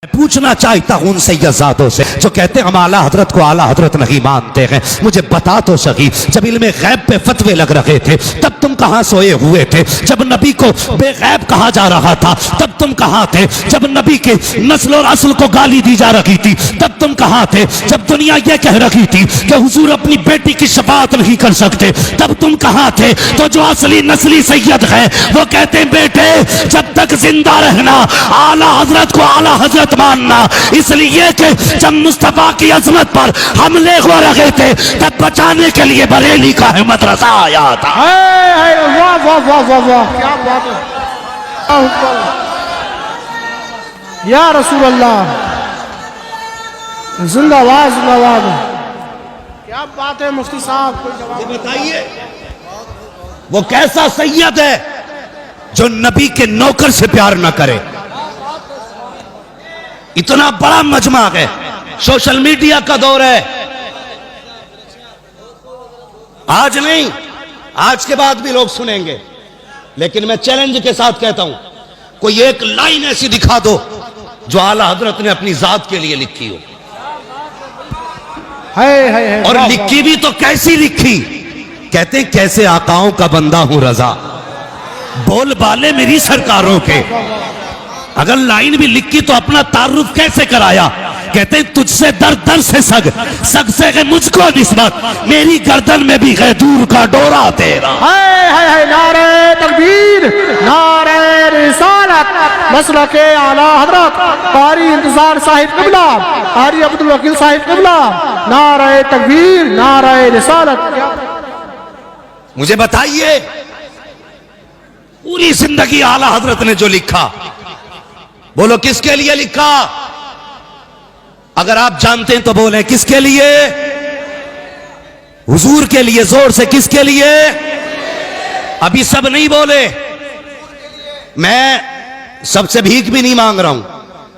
پوچھنا چاہتا ہوں ان سیدزادوں سے جو کہتے ہیں ہم اعلیٰ حضرت کو اعلیٰ حضرت نہیں مانتے ہیں، مجھے بتا تو سکی جب علم غیب پہ فتوے لگ رہے تھے تب تم کہاں سوئے ہوئے تھے؟ جب نبی کو بے غیب کہا جا رہا تھا تب تم کہاں تھے؟ جب نبی کے نسل اور اصل کو گالی دی جا رہی تھی تب تم کہاں تھے؟ جب دنیا یہ کہہ رہی تھی کہ حضور اپنی بیٹی کی شفاعت نہیں کر سکتے تب تم کہاں تھے؟ تو جو اصلی نسلی سید ہے وہ کہتے ہیں بیٹے جب تک زندہ رہنا اعلیٰ حضرت کو اعلیٰ حضرت ماننا، اس لیے کہ جب مصطفیٰ کی عظمت پر حملے ہو رہے تھے تب بچانے کے لیے بریلی کا ہے مدرسہ آیا تھا۔ واہ واہ واہ واہ واہ کیا بات ہے یا رسول اللہ، زندہ باد زندہ باد، کیا بات ہے مفتی صاحب، کوئی جواب بتائیے وہ کیسا سید ہے جو نبی کے نوکر سے پیار نہ کرے؟ اتنا بڑا مجمع ہے، سوشل میڈیا کا دور ہے، آج نہیں آج کے بعد بھی لوگ سنیں گے، لیکن میں چیلنج کے ساتھ کہتا ہوں کوئی ایک لائن ایسی دکھا دو جو اعلیٰ حضرت نے اپنی ذات کے لیے لکھی ہو، اور لکھی بھی تو کیسی لکھی؟ کہتے ہیں کیسے آقاؤں کا بندہ ہوں رضا، بول بالے میری سرکاروں کے۔ اگر لائن بھی لکھی تو اپنا تعارف کیسے کرایا؟ کہتے ہیں تجھ سے در در سے سگ سے ہے مجھ کو نسبت، میری گردن میں بھی ہے دور کا ڈورا تیرا۔ نعرہ تکبیر، نعرہ رسالت، مسلک اعلیٰ حضرت قاری انتظار صاحب قبلہ، قاری عبدالوکیل صاحب قبلہ، نعرہ تکبیر، نعرہ رسالت۔ مجھے بتائیے پوری زندگی اعلیٰ حضرت نے جو لکھا، بولو کس کے لیے لکھا؟ اگر آپ جانتے ہیں تو بولیں کس کے لیے؟ حضور کے لیے، زور سے کس کے لیے؟ ابھی سب نہیں بولے، میں سب سے بھیک بھی نہیں مانگ رہا ہوں،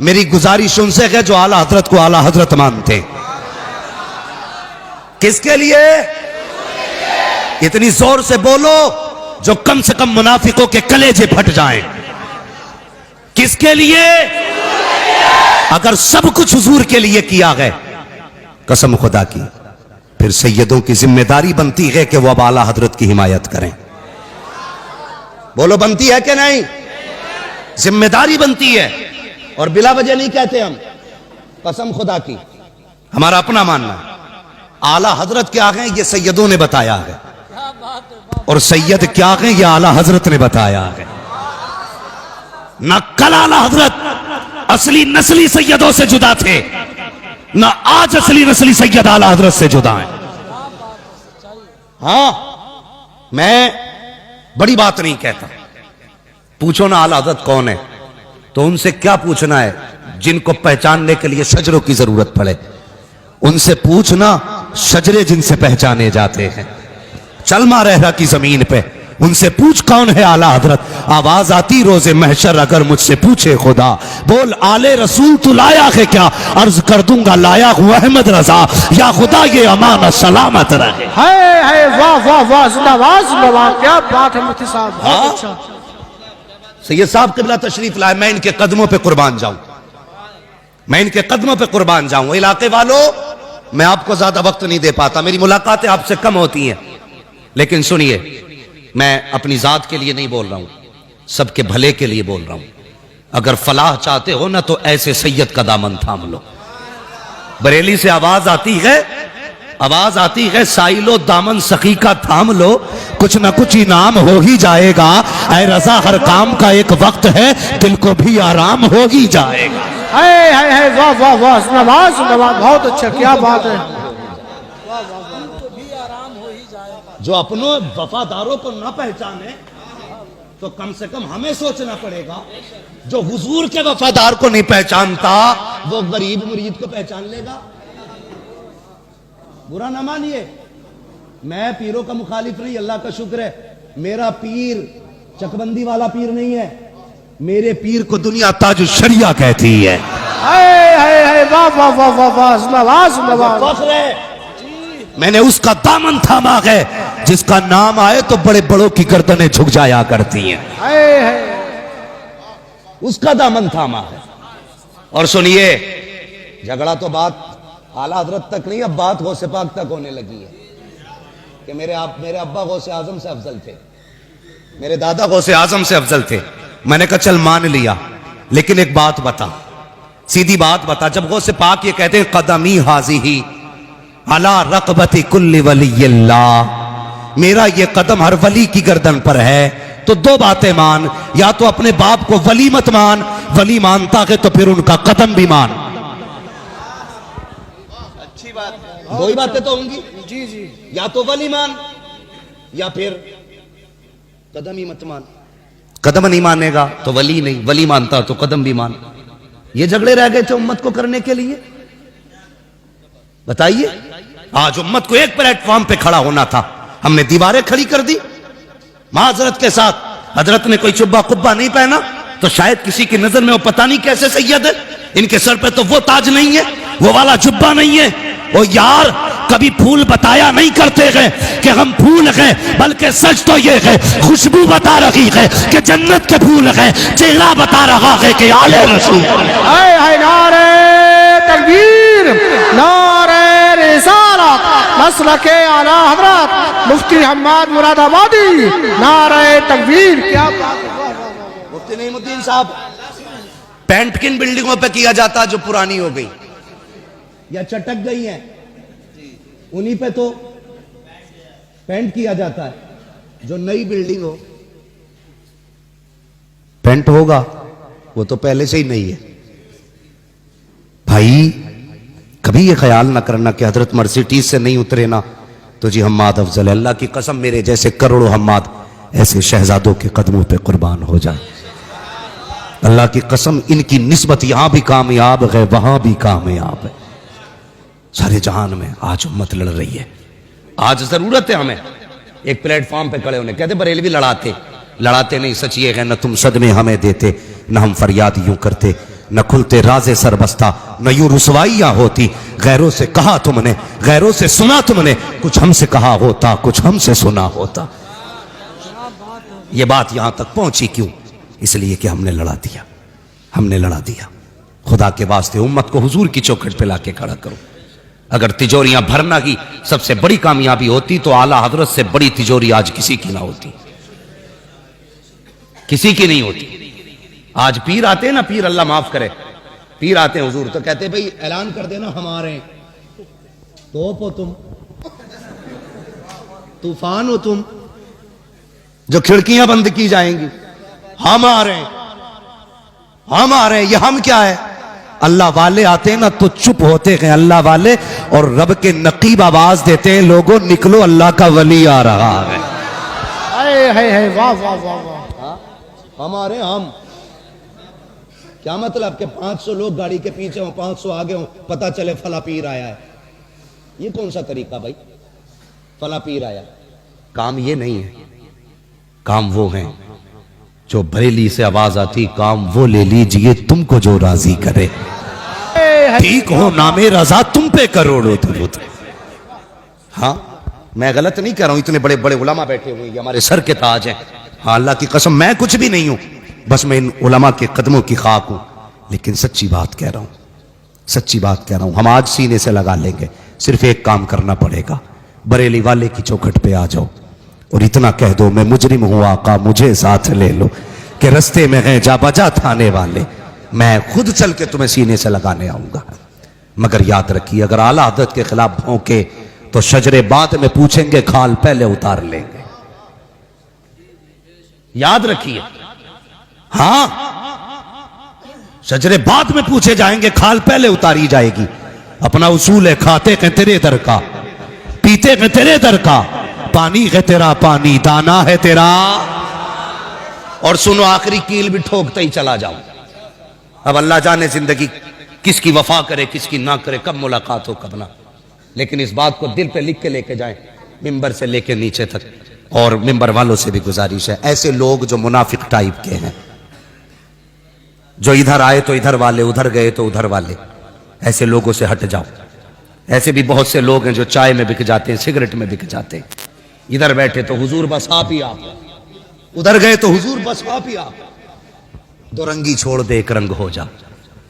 میری گزارش ان سے ہے جو اعلیٰ حضرت کو اعلیٰ حضرت مانتے ہیں۔ کس کے لیے؟ اتنی زور سے بولو جو کم سے کم منافقوں کے کلیجے پھٹ جائیں۔ کس کے لیے؟ اگر سب کچھ حضور کے لیے کیا گئے، قسم خدا کی، پھر سیدوں کی ذمہ داری بنتی ہے کہ وہ اب اعلیٰ حضرت کی حمایت کریں۔ بولو بنتی ہے کہ نہیں؟ ذمہ داری بنتی ہے، اور بلا وجہ نہیں کہتے ہم، قسم خدا کی ہمارا اپنا ماننا ہے۔ اعلیٰ حضرت کیا ہیں یہ سیدوں نے بتایا ہے، اور سید کیا ہیں یہ اعلیٰ حضرت نے بتایا ہے۔ نہ کل اعلیٰ حضرت اصلی نسلی سیدوں سے جدا تھے، نہ آج اصلی نسلی سید اعلیٰ حضرت سے جدا ہیں۔ ہاں میں بڑی بات نہیں کہتا، پوچھو نا اعلیٰ حضرت کون ہے تو ان سے کیا پوچھنا ہے جن کو پہچاننے کے لیے شجروں کی ضرورت پڑے، ان سے پوچھنا شجرے جن سے پہچانے جاتے ہیں چلما رہا کی زمین پہ، ان سے پوچھ کون ہے اعلیٰ حضرت۔ آواز آتی روز محشر اگر مجھ سے پوچھے خدا، بول آل رسول تو لایا ہے کیا؟ عرض کر دوں گا لایا ہوں احمد رضا، یا خدا یہ امان سلامت رہے۔ واہ واہ واہ، زندہ باد زندہ باد، کیا بات ہے مفتی صاحب، بہت اچھا۔ سید صاحب قبلہ تشریف لائے، میں ان کے قدموں پہ قربان جاؤں، میں ان کے قدموں پہ قربان جاؤں۔ علاقے والوں میں آپ کو زیادہ وقت نہیں دے پاتا، میری ملاقاتیں آپ سے کم ہوتی ہیں، لیکن سنیے میں اپنی ذات کے لیے نہیں بول رہا ہوں، سب کے بھلے کے لیے بول رہا ہوں۔ اگر فلاح چاہتے ہو نا تو ایسے سید کا دامن تھام لو۔ بریلی سے آواز آتی ہے سائلو دامن سخی کا تھام لو، کچھ نہ کچھ انعام ہو ہی جائے گا، اے رضا ہر کام کا ایک وقت ہے، دل کو بھی آرام ہو ہی جائے گا۔ واہ واہ واہ، زندہ باد زندہ باد، بہت اچھا، کیا بات ہے۔ جو اپنوں وفاداروں کو نہ پہچانے تو کم سے کم ہمیں سوچنا پڑے گا، جو حضور کے وفادار کو نہیں پہچانتا وہ غریب مرید کو پہچان لے گا۔ برا نہ مانیے، میں پیروں کا مخالف نہیں، اللہ کا شکر ہے، میرا پیر چکبندی والا پیر نہیں ہے، میرے پیر کو دنیا تاج الشریعہ کہتی ہے۔ واہ واہ واہ واہ واہ، زندہ باد زندہ باد، فخر ہے، میں نے اس کا دامن تھاما ہے جس کا نام آئے تو بڑے بڑوں کی گردنیں جھک جایا کرتی ہیں، اس کا دامن تھاما ہے۔ اور سنیے، جھگڑا تو بات اعلیٰ حضرت تک نہیں، اب بات غوث پاک تک ہونے لگی ہے کہ میرے ابا غوث اعظم سے افضل تھے، میرے دادا غوث اعظم سے افضل تھے۔ میں نے کہا چل مان لیا، لیکن ایک بات بتا، سیدھی بات بتا، جب غوث پاک یہ کہتے ہیں قدمی حاضی علی رقبت کل ولی اللہ، میرا یہ قدم ہر ولی کی گردن پر ہے، تو دو باتیں مان، یا تو اپنے باپ کو ولی مت مان، ولی مانتا ہے تو پھر ان کا قدم بھی مان۔ اچھی بات ہے، دو ہی باتیں تو ہوں گی، جی جی، یا تو ولی مان یا پھر قدم ہی مت مان۔ قدم نہیں مانے گا تو ولی نہیں، ولی مانتا تو قدم بھی مان۔ یہ جھگڑے رہ گئے تھے امت کو کرنے کے لیے، بتائیے۔ آج امت کو ایک پلیٹ فارم پہ کھڑا ہونا تھا، ہم نے دیواریں کھڑی کر دی معذرت کے ساتھ۔ حضرت نے کوئی چبا قبا نہیں پہنا تو شاید کسی کی نظر میں وہ پتہ نہیں کیسے سید ہے، ان کے سر پہ تو وہ تاج نہیں ہے، وہ والا جبہ نہیں ہے۔ او یار، کبھی پھول بتایا نہیں کرتے گئے کہ ہم پھول ہیں، بلکہ سچ تو یہ ہے خوشبو بتا رہی ہے کہ جنت کے پھول ہیں، چہرہ بتا رہا ہے کہ آل رسول۔ اے ہے نعرہ تکبیر، نعرہ رسالت، مسلک اعلی حضرت مفتی حماد مراد آبادی، نعرہ تکبیر۔ کیا بات ہے، مفتی نعیم الدین صاحب، پینٹ کن بلڈنگوں پہ کیا جاتا جو پرانی ہو گئی یا چٹک گئی ہیں، انہی پہ تو پینٹ کیا جاتا ہے۔ جو نئی بلڈنگ ہو پینٹ ہوگا وہ تو پہلے سے ہی نہیں ہے۔ بھائی کبھی یہ خیال نہ کرنا کہ حضرت مرسیڈیز سے نہیں اترے نا تو جی حماد افضل ہے۔ اللہ کی قسم، میرے جیسے کروڑوں حماد ایسے شہزادوں کے قدموں پہ قربان ہو جائے۔ اللہ کی قسم، ان کی نسبت یہاں بھی کامیاب ہے، وہاں بھی کامیاب ہے۔ سارے جہان میں آج امت لڑ رہی ہے، آج ضرورت ہے ہمیں ایک پلیٹ فارم پہ کھڑے ہونے۔ کہتے بریلوی لڑاتے نہیں، سچ یہ ہے نہ تم صدمے ہمیں دیتے، نہ ہم فریاد یوں کرتے، نہ کھلتے راز سر بستہ، نہ یوں رسوائیاں ہوتی۔ غیروں سے کہا تم نے، غیروں سے سنا تم نے، کچھ ہم سے کہا ہوتا، کچھ ہم سے سنا ہوتا۔ یہ بات یہاں تک پہنچی کیوں؟ اس لیے کہ ہم نے لڑا دیا۔ خدا کے واسطے امت کو حضور کی چوکھٹ پہ لا کے کھڑا کرو۔ اگر تجوریاں بھرنا کی سب سے بڑی کامیابی ہوتی تو اعلیٰ حضرت سے بڑی تجوری آج کسی کی نہ ہوتی، کسی کی نہیں ہوتی۔ آج پیر آتے ہیں نا، پیر اللہ معاف کرے، پیر آتے ہیں حضور تو کہتے بھئی اعلان کر دینا ہمارے، توپ ہو تم، طوفان ہو تم، جو کھڑکیاں بند کی جائیں گی، ہم آ رہے ہیں۔ یہ ہم کیا ہے؟ اللہ والے آتے ہیں نا تو چپ ہوتے ہیں اللہ والے، اور رب کے نقیب آواز دیتے ہیں لوگوں نکلو اللہ کا ولی آ رہا ہے۔ ہے واہ واہ واہ واہ، ہمارے ہم کیا مطلب کہ 500 لوگ گاڑی کے پیچھے ہوں، 500 آگے ہوں، پتہ چلے فلاں پیر آیا ہے۔ یہ کون سا طریقہ بھائی؟ فلاں پیر آیا، کام یہ نہیں ہے۔ کام وہ ہیں جو بریلی سے آواز آتی، کام وہ لے لیجئے تم کو جو راضی کرے، ٹھیک ہو نام رضا تم پہ کروڑوں درود۔ ہاں میں غلط نہیں کہہ رہا ہوں، اتنے بڑے بڑے علماء بیٹھے ہوئے، یہ ہمارے سر کے تاج ہیں۔ ہاں اللہ کی قسم میں کچھ بھی نہیں ہوں، بس میں ان علماء کے قدموں کی خاک ہوں، لیکن سچی بات کہہ رہا ہوں، ہم آج سینے سے لگا لیں گے۔ صرف ایک کام کرنا پڑے گا، بریلی والے کی چوکھٹ پہ آ جاؤ اور اتنا کہہ دو میں مجرم ہوں آقا مجھے ساتھ لے لو، کہ رستے میں ہیں جا بجا تھانے والے، میں خود چل کے تمہیں سینے سے لگانے آؤں گا۔ مگر یاد رکھیے اگر اعلیٰ حضرت کے خلاف بھونکے تو شجرے بعد میں پوچھیں گے، کھال پہلے اتار لیں گے۔ یاد رکھیے، ہاں شجرے بعد میں پوچھے جائیں گے، کھال پہلے اتاری جائے گی۔ اپنا اصول ہے، کھاتے ہیں تیرے در کا، پیتے ہیں تیرے در کا، پانی ہے تیرا پانی، دانا ہے تیرا۔ اور سنو آخری کیل بھی ٹھوکتا ہی چلا جاؤں۔ اب اللہ جانے زندگی کس کی وفا کرے کس کی نہ کرے، کب ملاقات ہو کب نہ، لیکن اس بات کو دل پہ لکھ کے لے کے جائیں، ممبر سے لے کے نیچے تک۔ اور ممبر والوں سے بھی گزارش ہے، ایسے لوگ جو منافق ٹائپ کے ہیں، جو ادھر آئے تو ادھر والے، ادھر گئے تو ادھر والے، ایسے لوگوں سے ہٹ جاؤ۔ ایسے بھی بہت سے لوگ ہیں جو چائے میں بک جاتے ہیں، سگریٹ میں بک جاتے ہیں، ادھر بیٹھے تو حضور بس آپ ہی آپ، ادھر گئے تو حضور بس آپ ہی آپ، دو رنگی چھوڑ دے ایک رنگ ہو جا۔